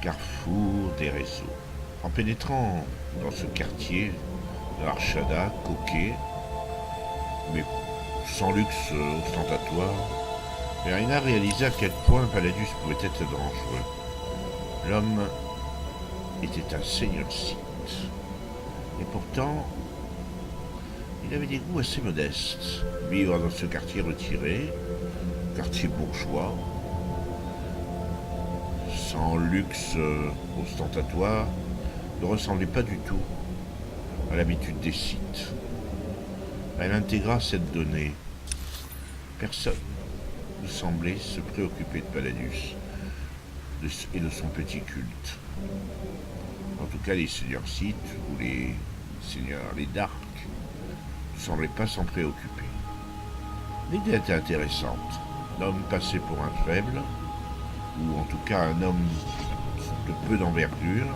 carrefour des réseaux. En pénétrant dans ce quartier de Archada, coquet, mais sans luxe ostentatoire, Verina réalisa à quel point Palladius pouvait être dangereux. L'homme était un seigneur Sith. Et pourtant, il avait des goûts assez modestes. Vivre dans ce quartier retiré, quartier bourgeois, sans luxe ostentatoire, ne ressemblait pas du tout à l'habitude des Sith. Elle intégra cette donnée. Personne ne semblait se préoccuper de Palladius et de son petit culte. En tout cas, les seigneurs Sith ou les Dark ne semblaient pas s'en préoccuper. L'idée était intéressante. L'homme passait pour un faible, ou en tout cas un homme de peu d'envergure,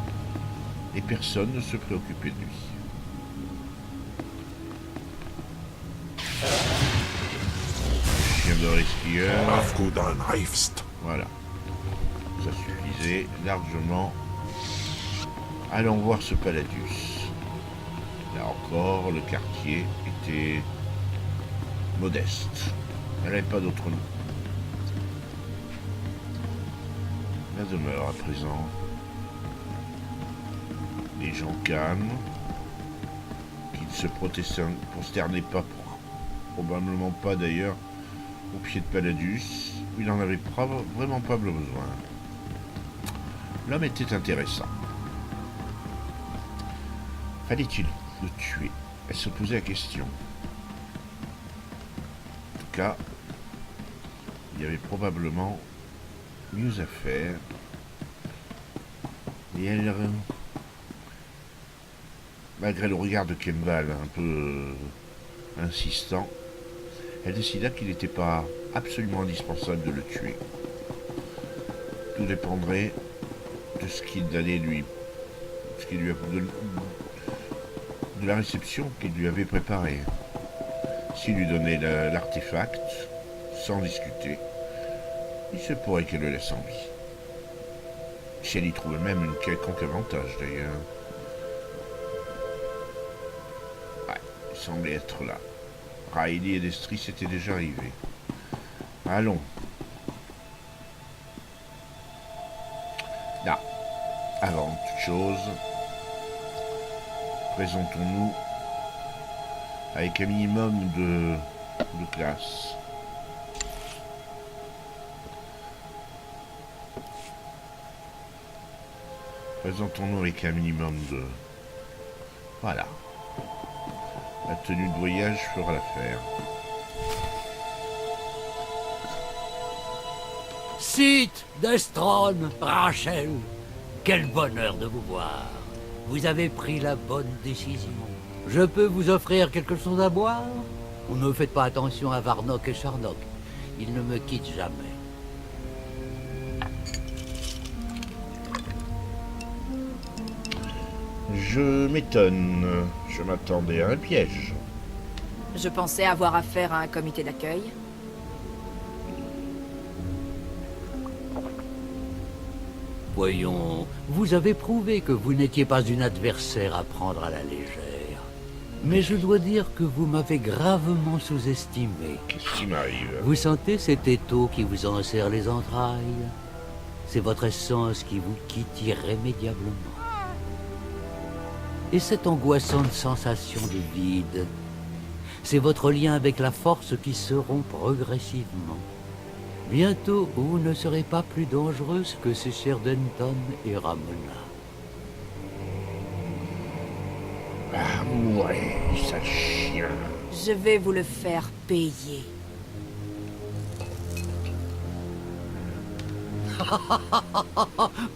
et personne ne se préoccupait de lui. Chien de skieur. Voilà. Ça suffisait largement. Allons voir ce Palladius. Là encore, le quartier était modeste. Elle n'avait pas d'autre nom. La demeure à présent. Les gens calmes, qui ne se prosternaient pas, probablement pas d'ailleurs, au pied de Palladius, où il n'en avait vraiment pas besoin. L'homme était intéressant. Fallait-il le tuer? Elle se posait la question. En tout cas, il y avait probablement mieux à faire. Et elle, malgré le regard de Kemval un peu insistant, elle décida qu'il n'était pas absolument indispensable de le tuer. Tout dépendrait de ce qu'il allait lui... de la réception qu'il lui avait préparée. S'il lui donnait l'artefact, sans discuter, il se pourrait qu'elle le laisse en vie. Si elle y trouvait même une quelconque avantage d'ailleurs. Ouais, il semblait être là. Riley et Destris étaient déjà arrivés. Allons. Là, avant toute chose, présentons-nous avec un minimum de classe. Présentons-nous avec un minimum de... Voilà. La tenue de voyage fera l'affaire. Sith, Destron, Rachel, quel bonheur de vous voir. Vous avez pris la bonne décision. Je peux vous offrir quelque chose à boire? Ou ne faites pas attention à Varnock et Charnock. Ils ne me quittent jamais. Je m'étonne. Je m'attendais à un piège. Je pensais avoir affaire à un comité d'accueil. Voyons, vous avez prouvé que vous n'étiez pas une adversaire à prendre à la légère. Mais je dois dire que vous m'avez gravement sous-estimé. Qu'est-ce qui m'arrive? Vous sentez cet étau qui vous enserre les entrailles? C'est votre essence qui vous quitte irrémédiablement. Et cette angoissante sensation de vide, c'est votre lien avec la force qui se rompt progressivement. Bientôt, vous ne serez pas plus dangereuse que ces chers Denton et Ramona. Ah ouais, sale chien. Je vais vous le faire payer.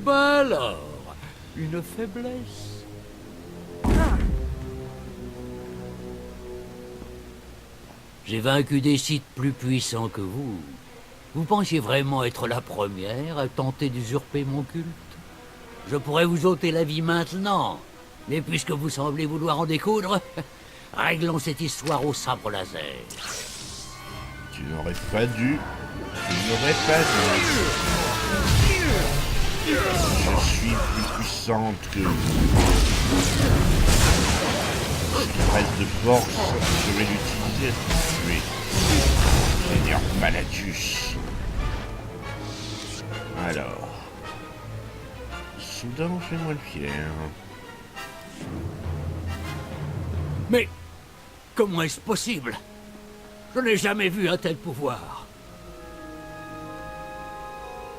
Ben alors, une faiblesse. J'ai vaincu des Sith plus puissants que vous. Vous pensiez vraiment être la première à tenter d'usurper mon culte? Je pourrais vous ôter la vie maintenant. Mais puisque vous semblez vouloir en découdre, réglons cette histoire au sabre laser. Tu n'aurais pas dû. Tu n'aurais pas dû. Je suis plus puissante que vous. Ce qui reste de force, je vais l'utiliser pour tuer Seigneur Palladius. Alors, soudain, fais-moi le fier. Mais comment est-ce possible? Je n'ai jamais vu un tel pouvoir.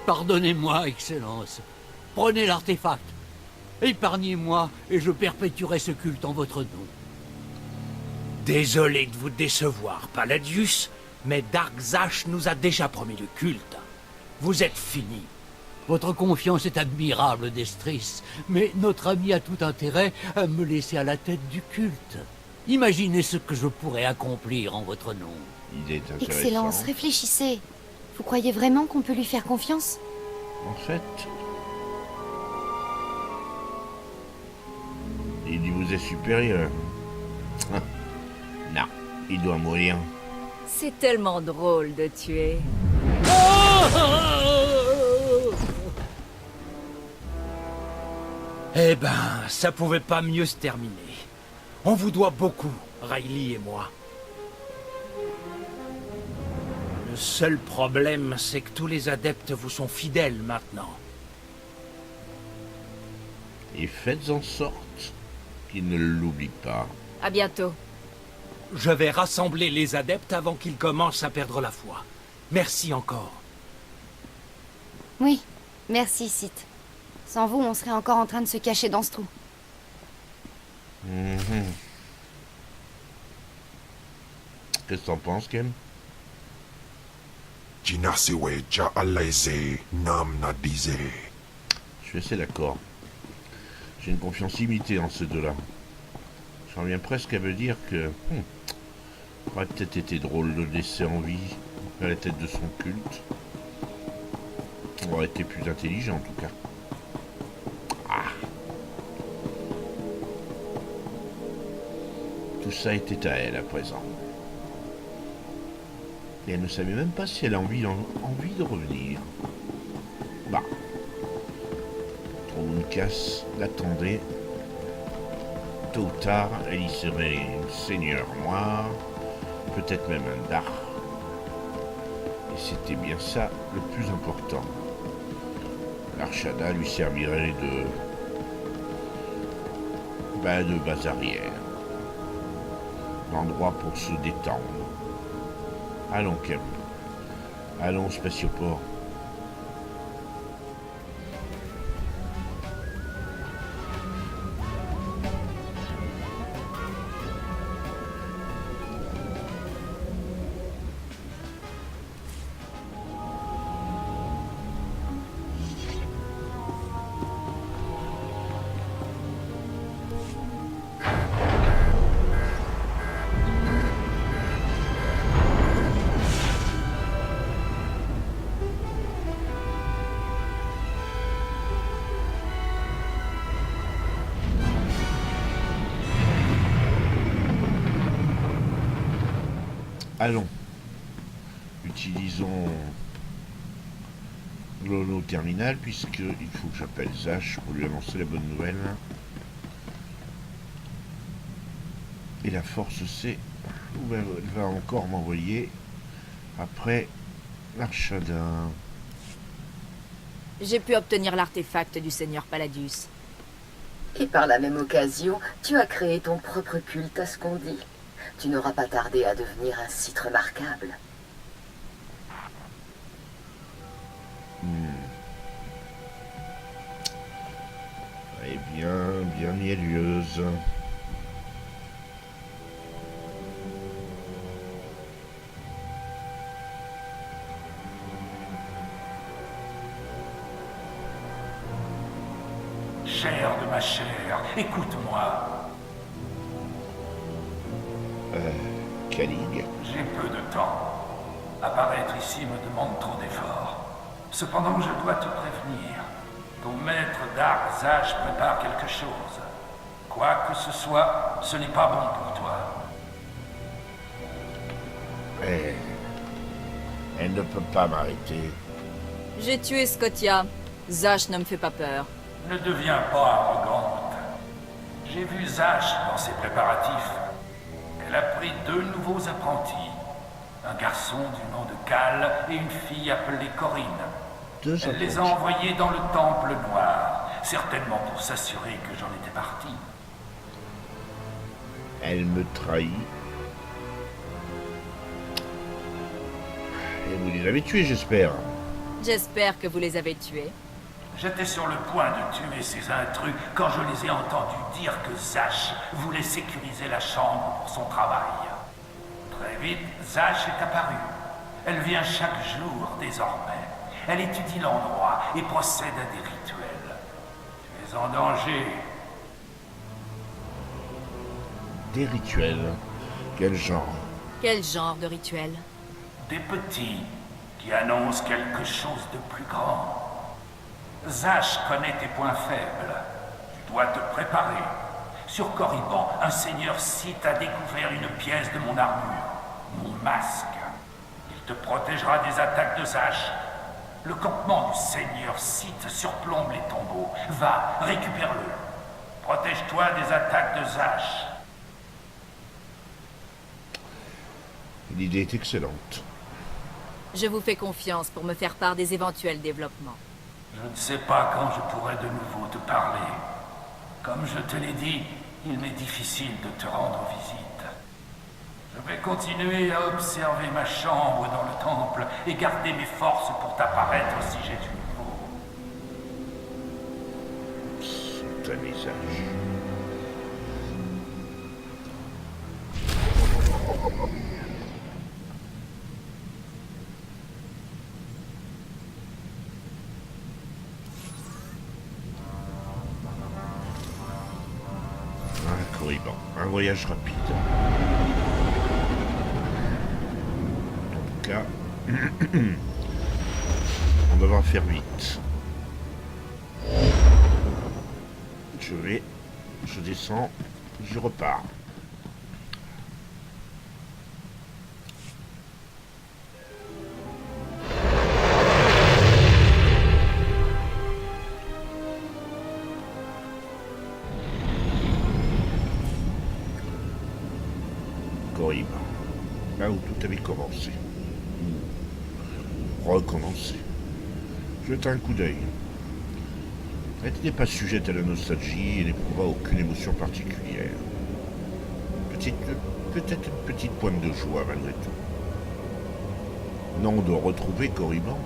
Pardonnez-moi, Excellence. Prenez l'artefact. Épargnez-moi et je perpétuerai ce culte en votre nom. Désolé de vous décevoir, Palladius, mais Darkzash nous a déjà promis le culte. Vous êtes fini. Votre confiance est admirable, Destris, mais notre ami a tout intérêt à me laisser à la tête du culte. Imaginez ce que je pourrais accomplir en votre nom. Idée intéressante. Excellence, réfléchissez. Vous croyez vraiment qu'on peut lui faire confiance? En fait, il vous est supérieur. Non, il doit mourir. C'est tellement drôle de tuer. Eh ben, ça pouvait pas mieux se terminer. On vous doit beaucoup, Riley et moi. Le seul problème, c'est que tous les adeptes vous sont fidèles maintenant. Et faites en sorte qu'il ne l'oublie pas. À bientôt. Je vais rassembler les adeptes avant qu'ils commencent à perdre la foi. Merci encore. Oui, merci, Sith. Sans vous, on serait encore en train de se cacher dans ce trou. Qu'est-ce que t'en penses, Ken? Jinasiwe ja alaise nam na dize. Je suis assez d'accord. J'ai une confiance limitée en ces deux-là. J'en viens presque à me dire que... ça aurait peut-être été drôle de le laisser en vie à la tête de son culte. On aurait été plus intelligent en tout cas. Ah. Tout ça était à elle à présent. Et elle ne savait même pas si elle a envie de revenir. Bah. Trouncas l'attendait. Tôt ou tard, elle y serait seigneur noir, peut-être même un Dark. Et c'était bien ça le plus important. L'Arshada lui servirait de base arrière. L'endroit pour se détendre. Allons, Kem. Allons, spatioport. Allons, utilisons l'holo-terminal puisqu'il faut que j'appelle Zash pour lui annoncer la bonne nouvelle. Et la force sait où elle va encore m'envoyer après l'Arshada. J'ai pu obtenir l'artefact du Seigneur Palladius. Et par la même occasion, tu as créé ton propre culte à ce qu'on dit. Tu n'auras pas tardé à devenir un site remarquable. Eh bien mielleuse. Chair de ma chair, écoute-moi. Kalig. J'ai peu de temps. Apparaître ici me demande trop d'efforts. Cependant, je dois te prévenir. Ton maître Darkzash prépare quelque chose. Quoi que ce soit, ce n'est pas bon pour toi. Elle ne peut pas m'arrêter. J'ai tué Scotia. Zash ne me fait pas peur. Ne deviens pas arrogante. J'ai vu Zash dans ses préparatifs. Elle a pris 2 nouveaux apprentis. Un garçon du nom de Cal et une fille appelée Corinne. Elle les a envoyés dans le Temple Noir, certainement pour s'assurer que j'en étais parti. Elle me trahit. Et vous les avez tués, j'espère. J'espère que vous les avez tués. J'étais sur le point de tuer ces intrus quand je les ai entendus dire que Zash voulait sécuriser la chambre pour son travail. Très vite, Zash est apparue. Elle vient chaque jour désormais. Elle étudie l'endroit et procède à des rituels. Tu es en danger. Des rituels. Quel genre? Quel genre de rituel? Des petits qui annoncent quelque chose de plus grand. Zash connaît tes points faibles. Tu dois te préparer. Sur Corriban, un seigneur Sith a découvert une pièce de mon armure. Mon masque. Il te protégera des attaques de Zash. Le campement du seigneur Sith surplombe les tombeaux. Va, récupère-le. Protège-toi des attaques de Zash. L'idée est excellente. Je vous fais confiance pour me faire part des éventuels développements. Je ne sais pas quand je pourrai de nouveau te parler. Comme je te l'ai dit, il m'est difficile de te rendre visite. Je vais continuer à observer ma chambre dans le temple et garder mes forces pour t'apparaître si j'ai du nouveau. Satanisage. Corriban, un voyage rapide. En tout cas, on devra faire vite. Je descends, je repars. Corriban, là où tout avait commencé. Recommencer. Jeta un coup d'œil. Elle n'était pas sujette à la nostalgie et n'éprouva aucune émotion particulière. Peut-être une petite pointe de joie malgré tout. Non de retrouver Corriban,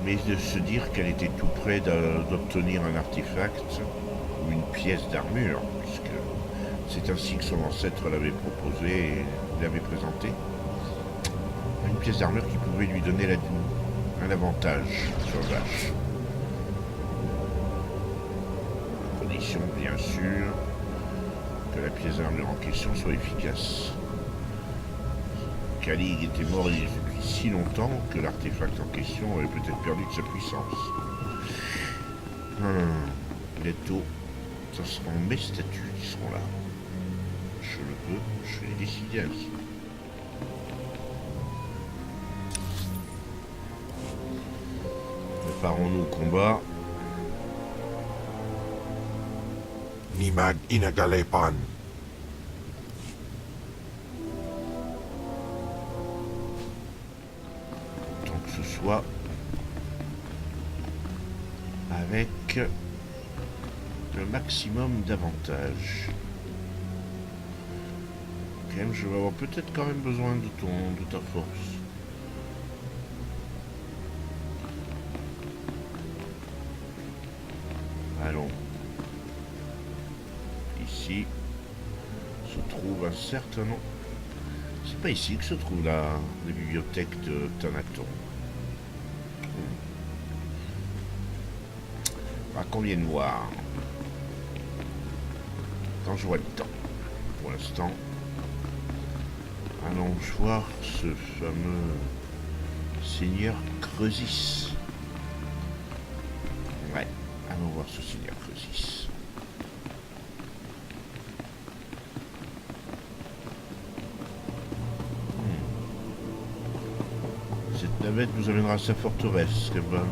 mais de se dire qu'elle était tout près d'obtenir un artefact ou une pièce d'armure, puisque c'est ainsi que son ancêtre l'avait proposé et l'avait présenté. Une pièce d'armure qui pouvait lui donner un avantage sur Zash. Condition, bien sûr, que la pièce d'armure en question soit efficace. Kalig était mort depuis si longtemps que l'artefact en question avait peut-être perdu de sa puissance. Bientôt, ce seront mes statues qui seront là. Je le peux, je vais les décider ainsi. Préparons-nous au combat. Nimad Inagalepan. Tant que ce soit avec le maximum d'avantages. Quand même, je vais avoir peut-être quand même besoin de ta force. Allons. Ici se trouve un certain nombre. C'est pas ici que se trouve la bibliothèque de Thanaton. À combien de voir quand je vois le temps. Pour l'instant, allons voir ce fameux seigneur Creusis. Ouais, allons voir ce seigneur Creusis. Cette navette nous amènera à sa forteresse, Kevin.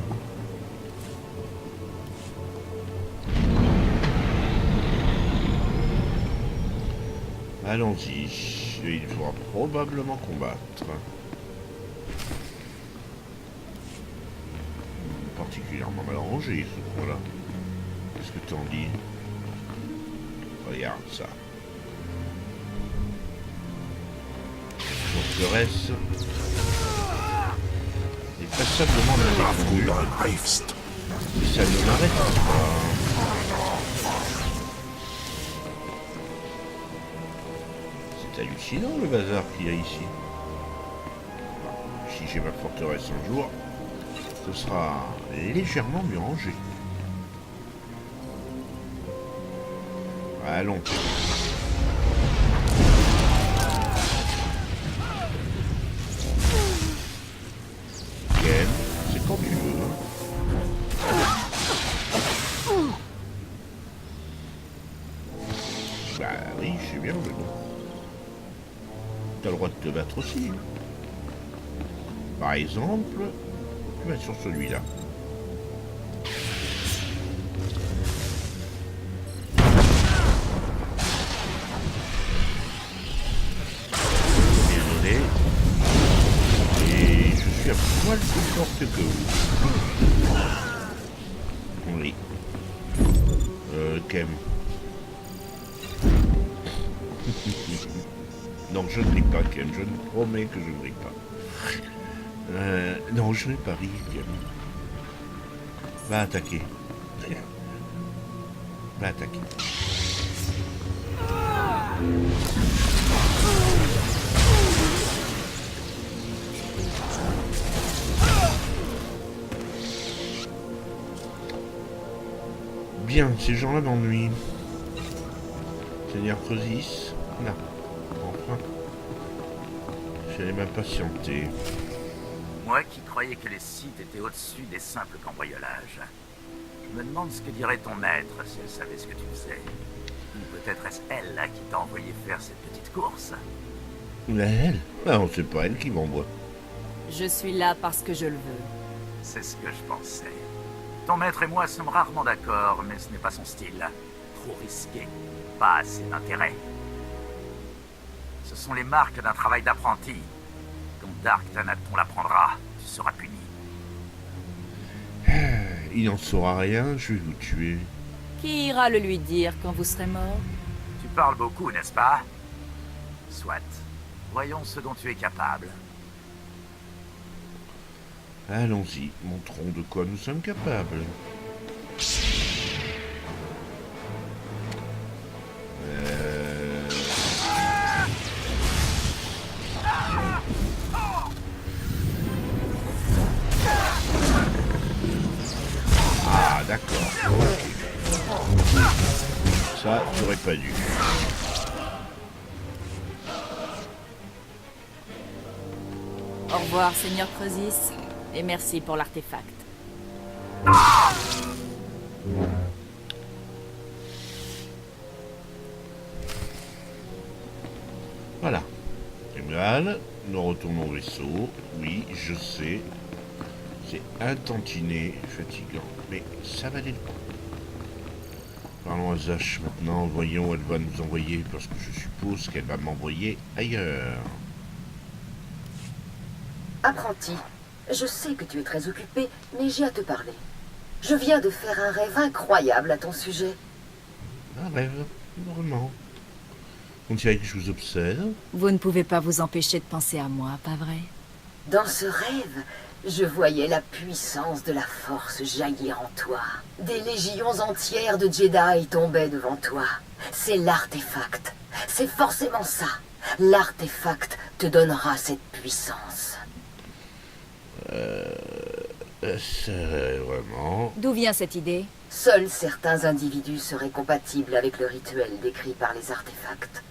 Allons-y. Il faudra probablement combattre. Particulièrement mal rangé ce coin-là. Qu'est-ce que t'en dis? Regarde ça. Forteresse est passablement défendue. Afudan Heifst. Mais ça ne m'arrête pas. C'est hallucinant le bazar qu'il y a ici. Si j'ai ma forteresse un jour, ce sera légèrement mieux rangé. Allons. Ken, c'est quand tu veux. Bah oui, je sais bien, mais bon. T'as le droit de te battre aussi. Par exemple, tu vas sur celui-là. Désolé. Et je suis à poil plus forte que vous. Oui. Kem. Non, je ne brille pas, Kem. Je ne promets que je ne brille pas. Non, je n'ai pas ri, Kem. Va attaquer. Va attaquer. Bien, ces gens-là m'ennuient. Seigneur Crosis, là. Enfin. J'allais m'impatienter. Moi qui croyais que les Sith étaient au-dessus des simples cambriolages. Je me demande ce que dirait ton maître si elle savait ce que tu faisais. Ou peut-être est-ce elle là qui t'a envoyé faire cette petite course. Elle? Ah non, c'est pas elle qui m'envoie. Je suis là parce que je le veux. C'est ce que je pensais. Ton maître et moi sommes rarement d'accord, mais ce n'est pas son style. Trop risqué. Pas assez d'intérêt. Ce sont les marques d'un travail d'apprenti. Quand Dark Thanaton l'apprendra, tu seras puni. Il n'en saura rien, je vais vous tuer. Qui ira le lui dire quand vous serez mort? Tu parles beaucoup, n'est-ce pas? Soit. Voyons ce dont tu es capable. Allons-y, montrons de quoi nous sommes capables. Ah, d'accord. Ok. Ça, j'aurais pas dû. Au revoir, Seigneur Crosis, et merci pour l'artefact. Voilà. Égal, nous retournons au vaisseau. Oui, je sais. C'est un tantinet fatigant, mais ça valait le coup. Parlons à Zash maintenant, voyons où elle va nous envoyer, parce que je suppose qu'elle va m'envoyer ailleurs. Apprenti, je sais que tu es très occupé, mais j'ai à te parler. Je viens de faire un rêve incroyable à ton sujet. Un rêve, vraiment. On dirait que je vous obsède. Vous ne pouvez pas vous empêcher de penser à moi, pas vrai? Dans ce rêve, je voyais la puissance de la force jaillir en toi. Des légions entières de Jedi tombaient devant toi. C'est l'artefact. C'est forcément ça. L'artefact te donnera cette puissance. C'est vraiment... D'où vient cette idée? Seuls certains individus seraient compatibles avec le rituel décrit par les artefacts.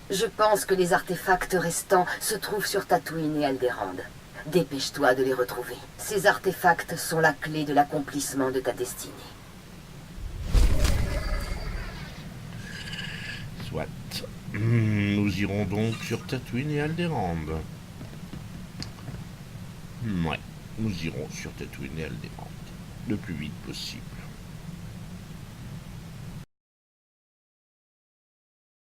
Je pense que les artefacts restants se trouvent sur Tatooine et Alderaan. Dépêche-toi de les retrouver. Ces artefacts sont la clé de l'accomplissement de ta destinée. Soit. Nous irons donc sur Tatooine et Alderaan. Ouais, nous irons sur Tatooine et Alderaan. Le plus vite possible.